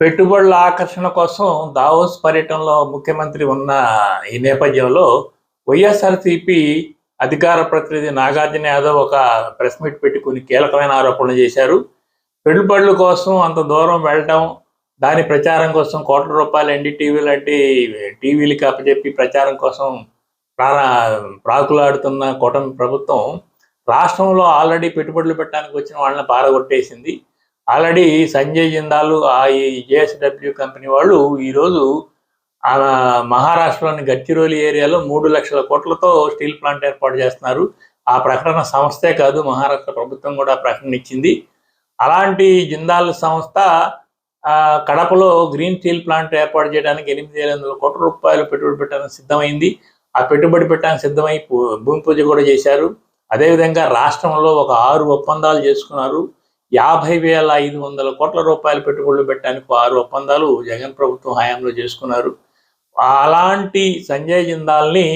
పెట్టుబడుల ఆకర్షణ కోసం దావోస్ పర్యటనలో ముఖ్యమంత్రి ఉన్న ఈ నేపథ్యంలో వైఎస్ఆర్సీపీ అధికార ప్రతినిధి నాగార్జున యాదవ్ ఒక ప్రెస్ మీట్ పెట్టి కొన్ని కీలకమైన ఆరోపణలు చేశారు. పెట్టుబడుల కోసం అంత దూరం వెళ్ళటం, దాని ప్రచారం కోసం కోట్ల రూపాయలు ఎన్డీటీవీ లాంటి టీవీలకి అప్పచెప్పి ప్రచారం కోసం ప్రాకులాడుతున్న కూటమి ప్రభుత్వం రాష్ట్రంలో ఆల్రెడీ పెట్టుబడులు పెట్టడానికి వచ్చిన వాళ్ళని పారగొట్టేసింది. ఆల్రెడీ సంజయ్ జిందాల్ ఈ జేఎస్డబ్ల్యూ కంపెనీ వాళ్ళు ఈరోజు మహారాష్ట్రలోని గడ్చిరోలి ఏరియాలో 3,00,000 కోట్లతో స్టీల్ ప్లాంట్ ఏర్పాటు చేస్తున్నారు. ఆ ప్రకటన సంస్థే కాదు, మహారాష్ట్ర ప్రభుత్వం కూడా ప్రకటన ఇచ్చింది. అలాంటి జిందాల్ సంస్థ కడపలో గ్రీన్ స్టీల్ ప్లాంట్ ఏర్పాటు చేయడానికి 8,500 కోట్ల రూపాయలు పెట్టుబడి పెట్టడానికి సిద్ధమైంది. ఆ పెట్టుబడి పెట్టడానికి సిద్ధమై భూమి పూజ కూడా చేశారు. అదేవిధంగా రాష్ట్రంలో ఒక 6 ఒప్పందాలు చేసుకున్నారు. 50,500 కోట్ల రూపాయల పెట్టుబడులు పెట్టడానికి 6 ఒప్పందాలు జగన్ ప్రభుత్వం హయాంలో చేసుకున్నారు. అలాంటి సంజయ్ జిందాల్ని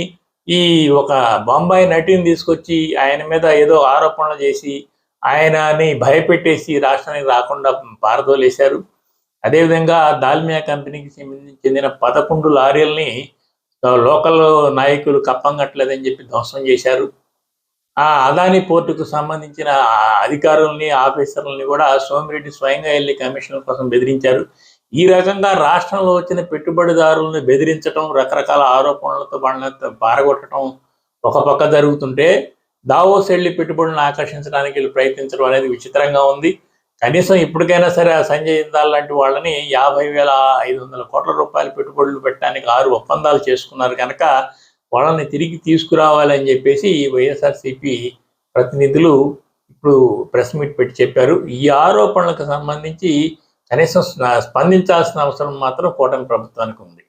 ఈ ఒక బొంబాయి నటిని తీసుకొచ్చి ఆయన మీద ఏదో ఆరోపణలు చేసి ఆయనని భయపెట్టేసి రాష్ట్రానికి రాకుండా పారదోలేశారు. అదేవిధంగా దాల్మియా కంపెనీకి చెందిన 11 లారీలని లోకల్ నాయకులు కప్పంగట్లేదని చెప్పి ధ్వంసం చేశారు. అదానీ పోర్టుకు సంబంధించిన అధికారుల్ని, ఆఫీసర్లని కూడా సోమిరెడ్డి స్వయంగా వెళ్ళి కమిషన్ల కోసం బెదిరించారు. ఈ రకంగా రాష్ట్రంలో వచ్చిన పెట్టుబడిదారులను బెదిరించడం, రకరకాల ఆరోపణలతో వాళ్ళని పారగొట్టడం ఒక పక్క జరుగుతుంటే, దావోస్ వెళ్ళి పెట్టుబడులను ఆకర్షించడానికి వీళ్ళు ప్రయత్నించడం అనేది విచిత్రంగా ఉంది. కనీసం ఇప్పటికైనా సరే ఆ సంజయ్ జిందాల్ లాంటి వాళ్ళని 50,500 కోట్ల రూపాయలు పెట్టుబడులు పెట్టడానికి 6 ఒప్పందాలు చేసుకున్నారు కనుక వాళ్ళని తిరిగి తీసుకురావాలని చెప్పేసి వైఎస్ఆర్సీపీ ప్రతినిధులు ఇప్పుడు ప్రెస్ మీట్ పెట్టి చెప్పారు. ఈ ఆరోపణలకు సంబంధించి కనీసం స్పందించాల్సిన అవసరం మాత్రం కూటమి ప్రభుత్వానికి ఉంది.